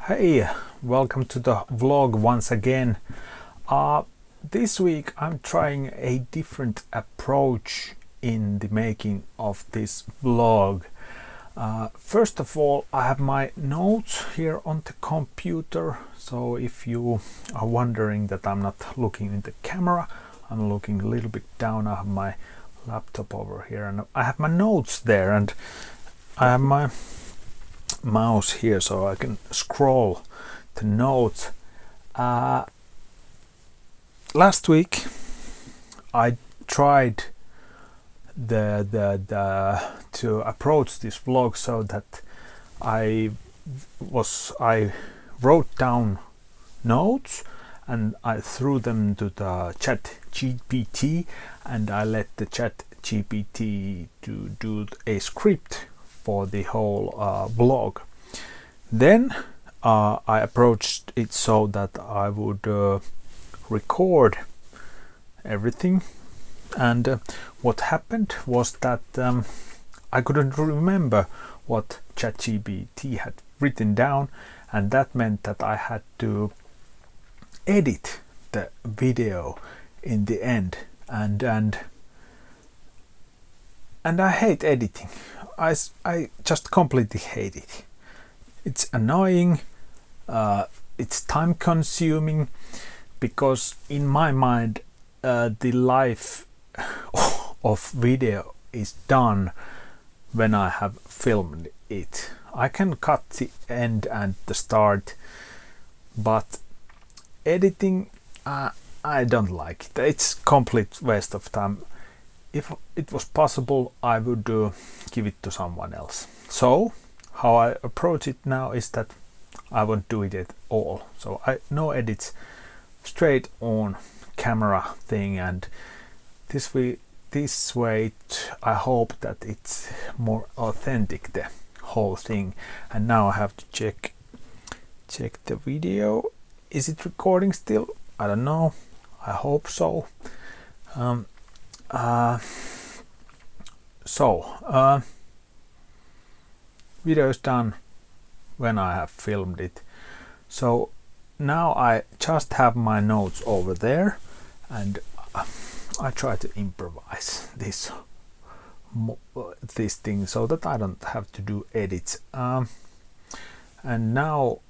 Hey, welcome to the vlog once again. This week I'm trying a different approach in the making of this vlog. First of all, I have my notes here on the computer, so if you are wondering that I'm not looking in the camera, I'm looking a little bit down. I have my laptop over here and I have my notes there, and I have my mouse here so I can scroll the notes. Last week I tried to approach this vlog so that I wrote down notes and I threw them to the ChatGPT, and I let the ChatGPT to do a script for the whole vlog. Then I approached it so that I would record everything, and what happened was that I couldn't remember what ChatGPT had written down, and that meant that I had to edit the video in the end, and I hate editing. I just completely hate it. It's annoying, it's time consuming, because in my mind the life of video is done when I have filmed it. I can cut the end and the start, but editing, I don't like it. It's complete waste of time. If it was possible, I would give it to someone else. So how I approach it now is that I won't do it at all. So no edits, straight on camera thing, and this way I hope that it's more authentic, the whole thing. And now I have to check the video. Is it recording still? I don't know. I hope so. Video is done when I have filmed it. So now I just have my notes over there, and I try to improvise this thing so that I don't have to do edits. And now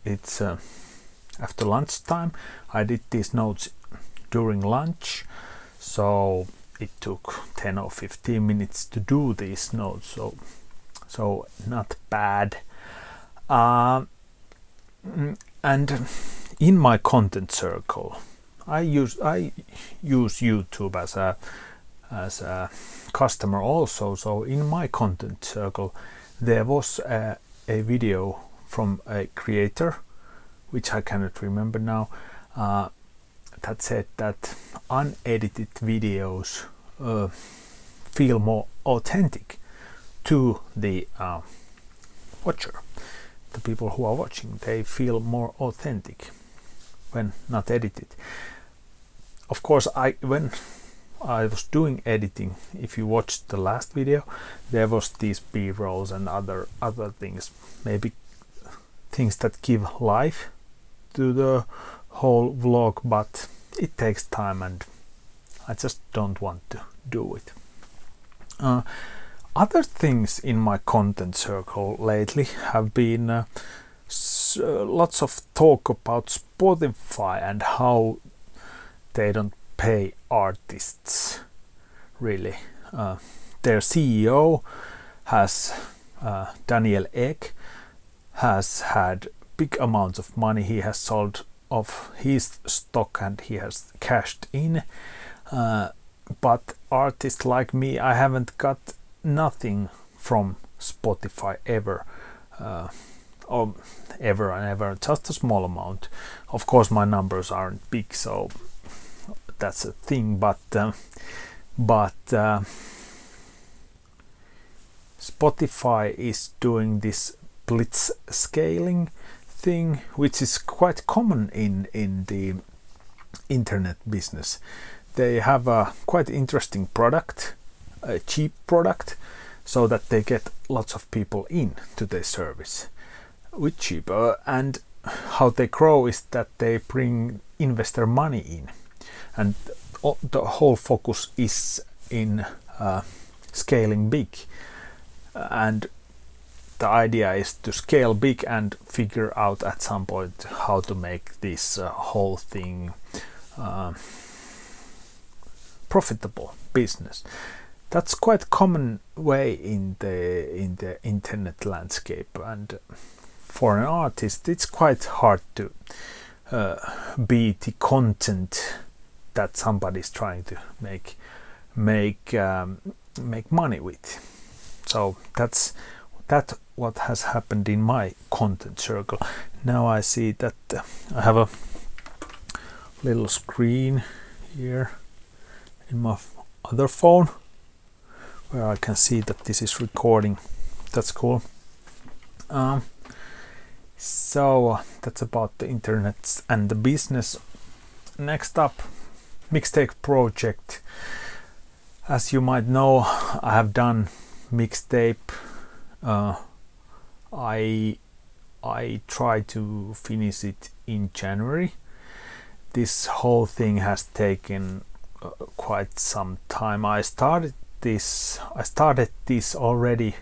it's after lunchtime. I did these notes during lunch, so it took 10 or 15 minutes to do these notes, so not bad. And in my content circle, I use YouTube as a customer also. So in my content circle there was a video from a creator, which I cannot remember now, that said that unedited videos feel more authentic to the watcher. The people who are watching, they feel more authentic when not edited. Of course, when I was doing editing, if you watched the last video, there was these B-rolls and other things, maybe things that give life to the whole vlog, but it takes time and I just don't want to do it. Other things in my content circle lately have been lots of talk about Spotify and how they don't pay artists really. Their CEO has Daniel Ek has had big amounts of money. He has sold off his stock and he has cashed in, but artists like me, I haven't got nothing from Spotify ever, or ever and ever, just a small amount. Of course my numbers aren't big, so that's a thing, but Spotify is doing this blitz scaling thing, which is quite common in the internet business. They have a quite interesting product, a cheap product, so that they get lots of people in to their service. with cheap. And how they grow is that they bring investor money in, and the whole focus is in scaling big. And the idea is to scale big and figure out at some point how to make this whole thing profitable business. That's quite common way in the internet landscape, and for an artist it's quite hard to be the content that somebody's trying to make money with. So that's what has happened in my content circle. Now I see that I have a little screen here in my other phone where I can see that this is recording. That's cool. So that's about the internet and the business. Next up, Mixtape project. As you might know, I have done Mixtape. I try to finish it in January. This whole thing has taken quite some time. I started this already.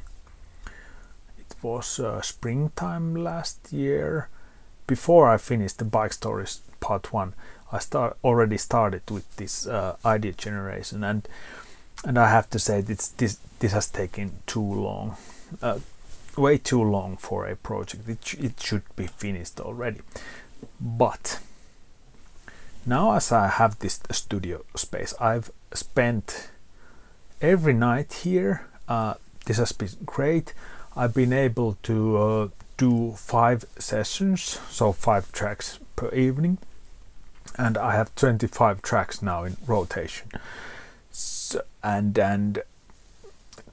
It was springtime last year. Before I finished the Bike Stories Part 1, I already started with this idea generation, and I have to say this has taken too long, way too long for a project. It should be finished already. But now, as I have this studio space, I've spent every night here. This has been great. I've been able to do 5 sessions, so 5 tracks per evening, and I have 25 tracks now in rotation. So, and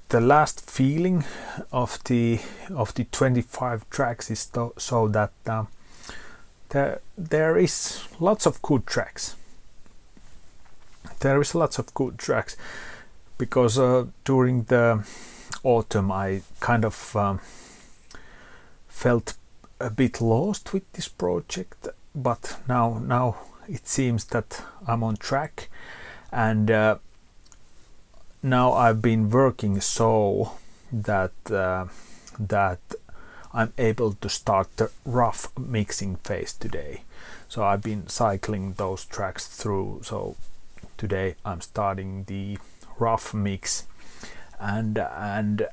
the last feeling of the 25 tracks is so that there is lots of good tracks. There is lots of good tracks because during the autumn I kind of felt a bit lost with this project, but now it seems that I'm on track, and now I've been working so that I'm able to start the rough mixing phase today. So I've been cycling those tracks through. So today I'm starting the rough mix, and I'll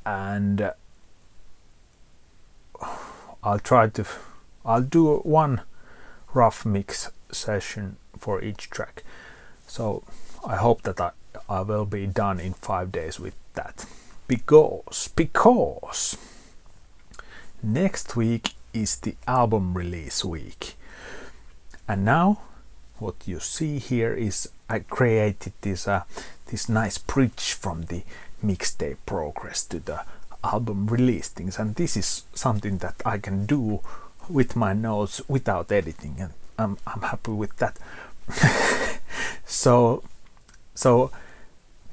do one rough mix session for each track. So I hope that I will be done in 5 days with that, because next week is the album release week. And now what you see here is I created this nice bridge from the mixtape progress to the album release things, and this is something that I can do with my notes without editing, and I'm happy with that. So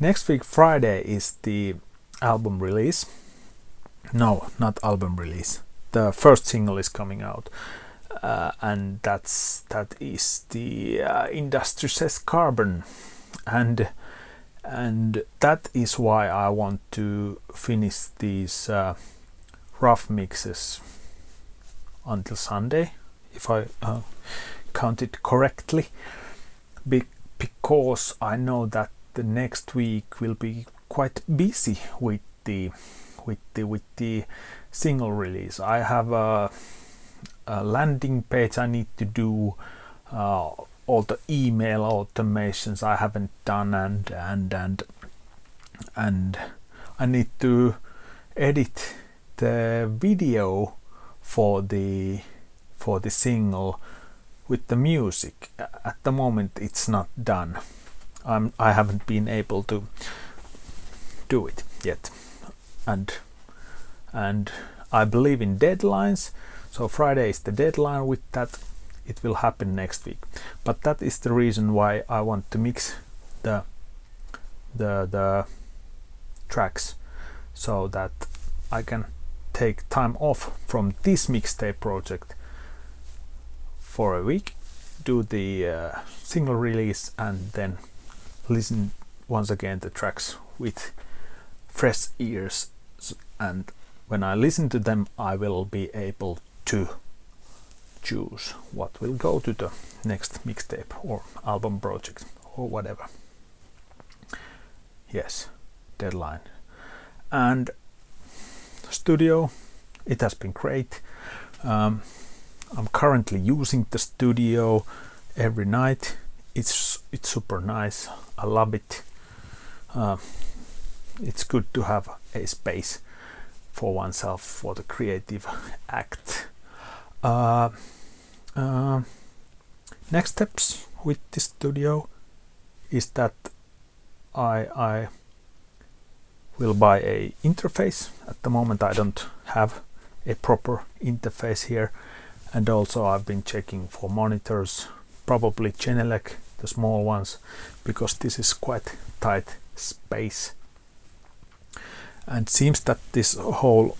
next week Friday is the album release. No, not album release. The first single is coming out, and that is the Industry Says Carbon, and that is why I want to finish these rough mixes until Sunday, if I counted correctly, because I know that the next week will be quite busy with the single release. I have a landing page I need to do, all the email automations I haven't done, and I need to edit the video for the single with the music. At the moment it's not done. I haven't been able to do it yet, and I believe in deadlines, so Friday is the deadline with that. It will happen next week, but that is the reason why I want to mix the tracks so that I can take time off from this mixtape project for a week, do the single release, and then listen once again the tracks with fresh ears, and when I listen to them I will be able to choose what will go to the next mixtape or album project or whatever. Yes, deadline. And studio, it has been great. I'm currently using the studio every night. It's super nice. I love it. It's good to have a space for oneself for the creative act. Next steps with the studio is that I will buy a interface. At the moment I don't have a proper interface here, and also I've been checking for monitors, probably Genelec, the small ones, because this is quite tight space. And seems that this whole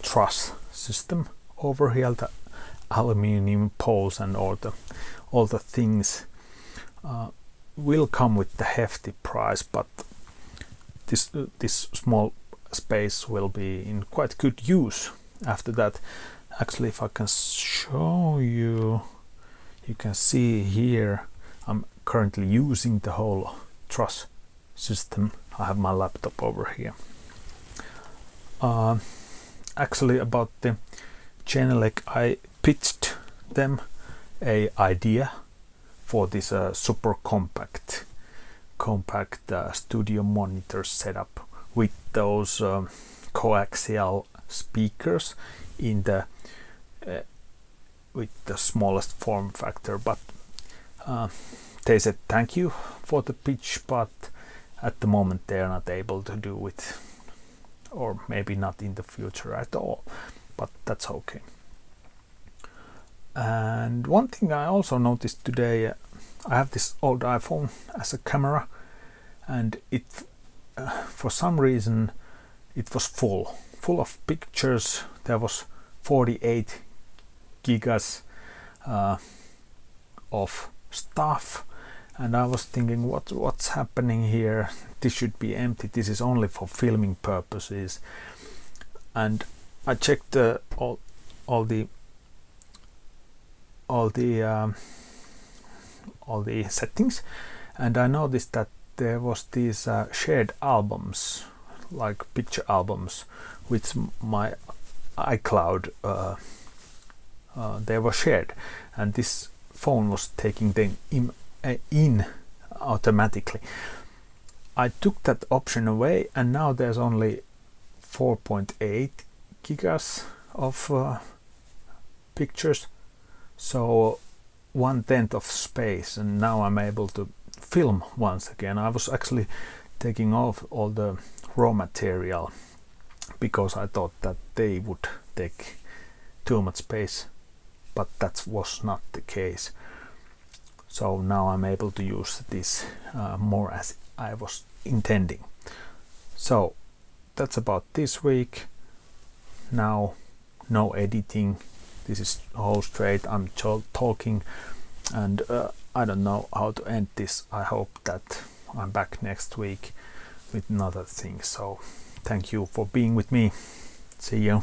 truss system over here, the aluminium poles and all the things, will come with the hefty price, but this small space will be in quite good use after that. Actually, if I can show you, you can see here I'm currently using the whole truss system. I have my laptop over here. Actually, about the Genelec, I pitched them a idea for this super compact studio monitor setup with those coaxial speakers in the with the smallest form factor, but they said thank you for the pitch, but at the moment they are not able to do it, or maybe not in the future at all, but that's okay. And one thing I also noticed today, I have this old iPhone as a camera, and it for some reason it was full of pictures. There was 48 gigas of stuff, and I was thinking, what's happening here? This should be empty. This is only for filming purposes. And I checked all the settings, and I noticed that there was these shared albums, like picture albums, with my iCloud. They were shared, and this phone was taking them in automatically. I took that option away, and now there's only 4.8 gigas of pictures, so 1/10 of space, and now I'm able to film once again. I was actually taking off all the raw material because I thought that they would take too much space, but that was not the case. So now I'm able to use this more as I was intending. So that's about this week. Now no editing. This is all straight. I'm talking, and I don't know how to end this. I hope that I'm back next week with another thing. So thank you for being with me. See you.